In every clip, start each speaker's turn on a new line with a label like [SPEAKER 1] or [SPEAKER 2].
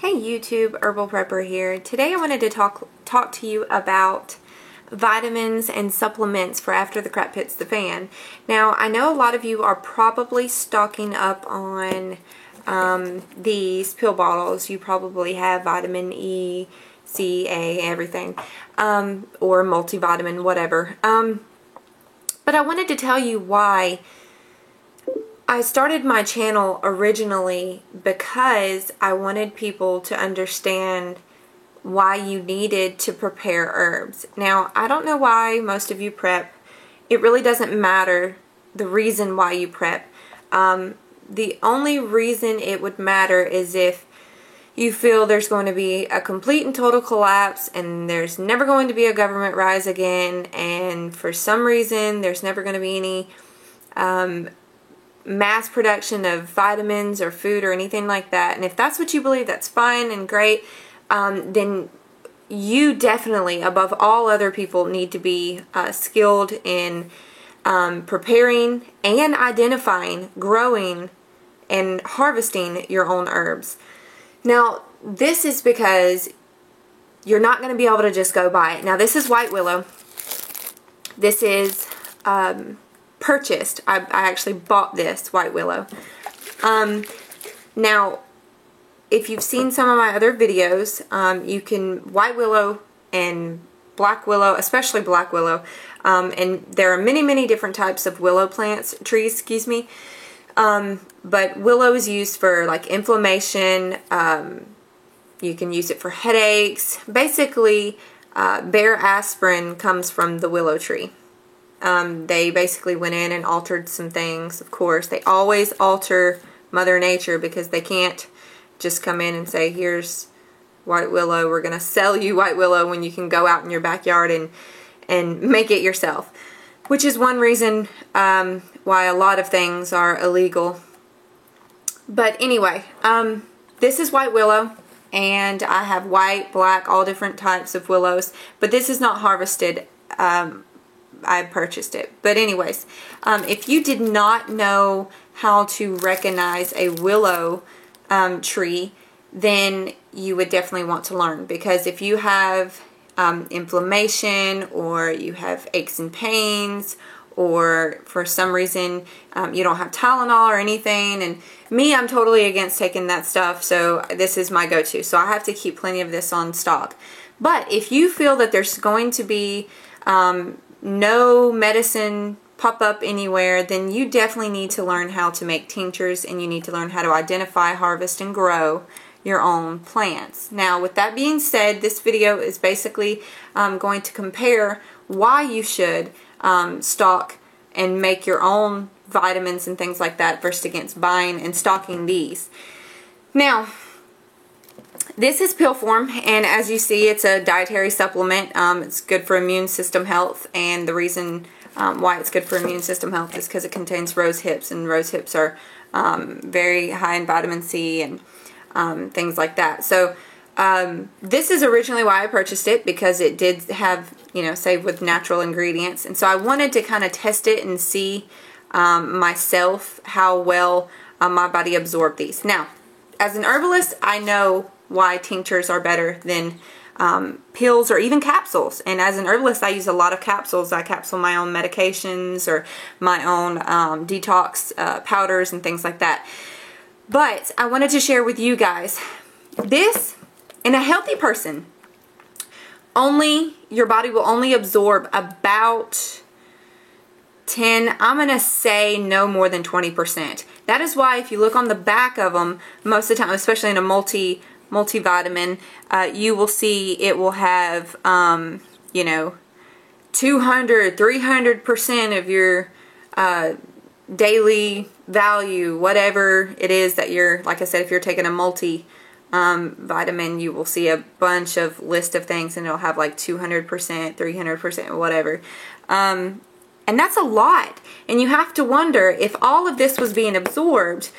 [SPEAKER 1] Hey YouTube, Herbal Prepper here. Today I wanted to talk to you about vitamins and supplements for after the crap hits the fan. Now I know a lot of you are probably stocking up on these pill bottles. You probably have vitamin E, C, A, everything, or multivitamin, whatever. But I wanted to tell you why I started my channel originally because I wanted people to understand why you needed to prepare herbs. Now, I don't know why most of you prep. It really doesn't matter the reason why you prep. The only reason it would matter is if you feel there's going to be a complete and total collapse and there's never going to be a government rise again, and for some reason there's never going to be any mass production of vitamins or food or anything like that. And if that's what you believe, that's fine and great. Then you definitely, above all other people, need to be skilled in preparing and identifying, growing, and harvesting your own herbs. Now, this is because you're not going to be able to just go buy it. Now, this is white willow. This is purchased. I actually bought this white willow. Now, if you've seen some of my other videos, you can white willow and black willow, especially black willow, and there are many different types of willow trees, excuse me. But willow is used for like inflammation. You can use it for headaches. Basically, Bayer aspirin comes from the willow tree. They basically went in and altered some things. Of course, they always alter Mother Nature because they can't just come in and say, here's white willow, we're going to sell you white willow, when you can go out in your backyard and make it yourself. Which is one reason why a lot of things are illegal. But anyway, this is white willow, and I have white, black, all different types of willows. But this is not harvested. I purchased it. But anyways, if you did not know how to recognize a willow tree, then you would definitely want to learn. Because if you have inflammation, or you have aches and pains, or for some reason you don't have Tylenol or anything, and me, I'm totally against taking that stuff, so this is my go-to. So I have to keep plenty of this on stock. But if you feel that there's going to be no medicine pop up anywhere, then you definitely need to learn how to make tinctures, and you need to learn how to identify, harvest, and grow your own plants. Now, with that being said, this video is basically going to compare why you should stock and make your own vitamins and things like that versus against buying and stocking these. Now, this is pill form, and as you see, it's a dietary supplement. It's good for immune system health, and the reason why it's good for immune system health is because it contains rose hips, and rose hips are very high in vitamin C and things like that. So this is originally why I purchased it, because it did have, say, with natural ingredients, and so I wanted to kind of test it and see myself how well my body absorbed these. Now, as an herbalist, I know why tinctures are better than pills or even capsules. And as an herbalist, I use a lot of capsules. I capsule my own medications or my own detox powders and things like that. But I wanted to share with you guys this. In a healthy person, your body will only absorb about 10, I'm going to say no more than 20%. That is why if you look on the back of them, most of the time, especially in a multivitamin, you will see it will have, 200, 300% of your daily value, whatever it is that you're, like I said, if you're taking a multivitamin, you will see a bunch of list of things, and it'll have like 200%, 300%, whatever. And that's a lot. And you have to wonder, if all of this was being absorbed,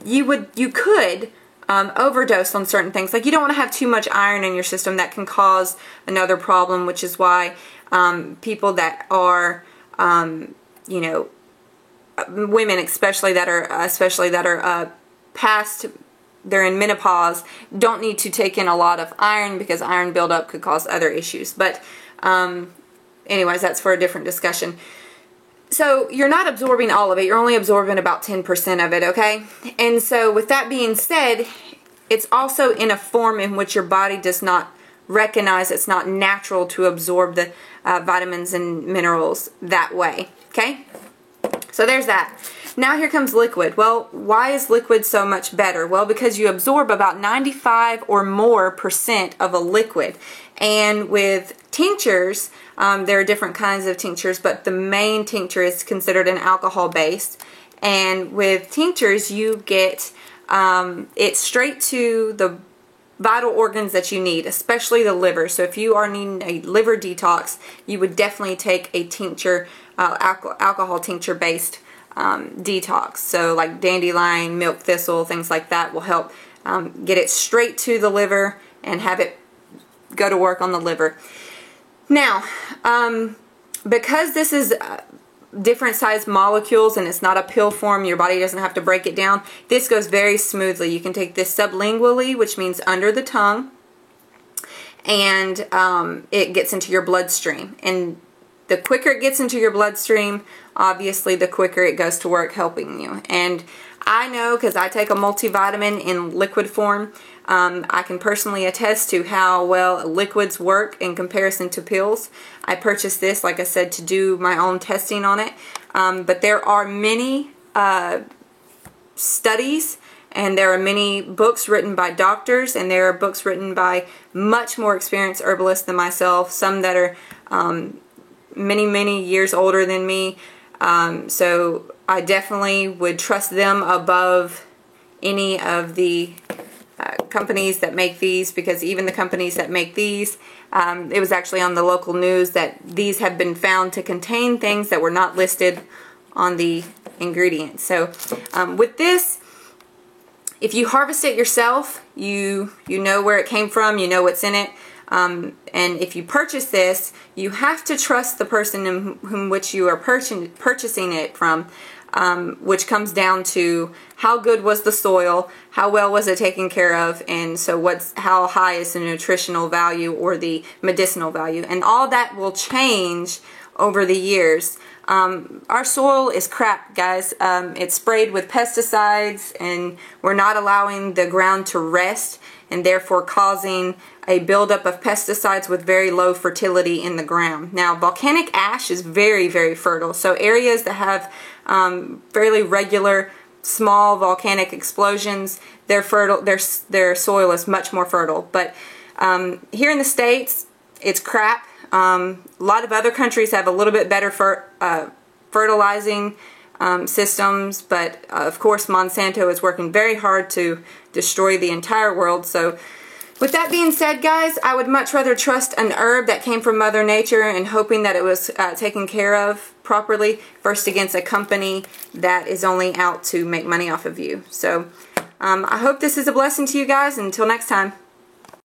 [SPEAKER 1] you could overdose on certain things. Like, you don't want to have too much iron in your system. That can cause another problem, which is why people that are, women especially that are past they're in menopause don't need to take in a lot of iron, because iron buildup could cause other issues. But anyways, that's for a different discussion. So you're not absorbing all of it. You're only absorbing about 10% of it, okay? And so with that being said, it's also in a form in which your body does not recognize. It's not natural to absorb the vitamins and minerals that way, okay? So there's that. Now here comes liquid. Well, why is liquid so much better? Well, because you absorb about 95 or more % of a liquid. And with tinctures, there are different kinds of tinctures, but the main tincture is considered an alcohol-based. And with tinctures, you get it straight to the vital organs that you need, especially the liver. So if you are needing a liver detox, you would definitely take a tincture, alcohol tincture based detox. So like dandelion, milk thistle, things like that will help get it straight to the liver and have it go to work on the liver. Now, because this is different size molecules and it's not a pill form, your body doesn't have to break it down, this goes very smoothly. You can take this sublingually, which means under the tongue, and it gets into your bloodstream. And the quicker it gets into your bloodstream, obviously the quicker it goes to work helping you. And I know, because I take a multivitamin in liquid form, I can personally attest to how well liquids work in comparison to pills. I purchased this, like I said, to do my own testing on it. But there are many studies, and there are many books written by doctors, and there are books written by much more experienced herbalists than myself, some that are many, many years older than me. So I definitely would trust them above any of the companies that make these, because even the companies that make these, it was actually on the local news that these have been found to contain things that were not listed on the ingredients. So with this, if you harvest it yourself, you know where it came from, you know what's in it. And if you purchase this, you have to trust the person in whom which you are purchasing it from, which comes down to how good was the soil, how well was it taken care of, and so how high is the nutritional value or the medicinal value. And all that will change over the years. Our soil is crap, guys. It's sprayed with pesticides, and we're not allowing the ground to rest, and therefore causing a buildup of pesticides with very low fertility in the ground. Now, volcanic ash is very, very fertile. So areas that have fairly regular small volcanic explosions, they're fertile. Their soil is much more fertile. But here in the States, it's crap. A lot of other countries have a little bit better fertilizing systems, but of course Monsanto is working very hard to destroy the entire world. So with that being said, guys, I would much rather trust an herb that came from Mother Nature and hoping that it was taken care of properly versus against a company that is only out to make money off of you. So I hope this is a blessing to you guys. Until next time.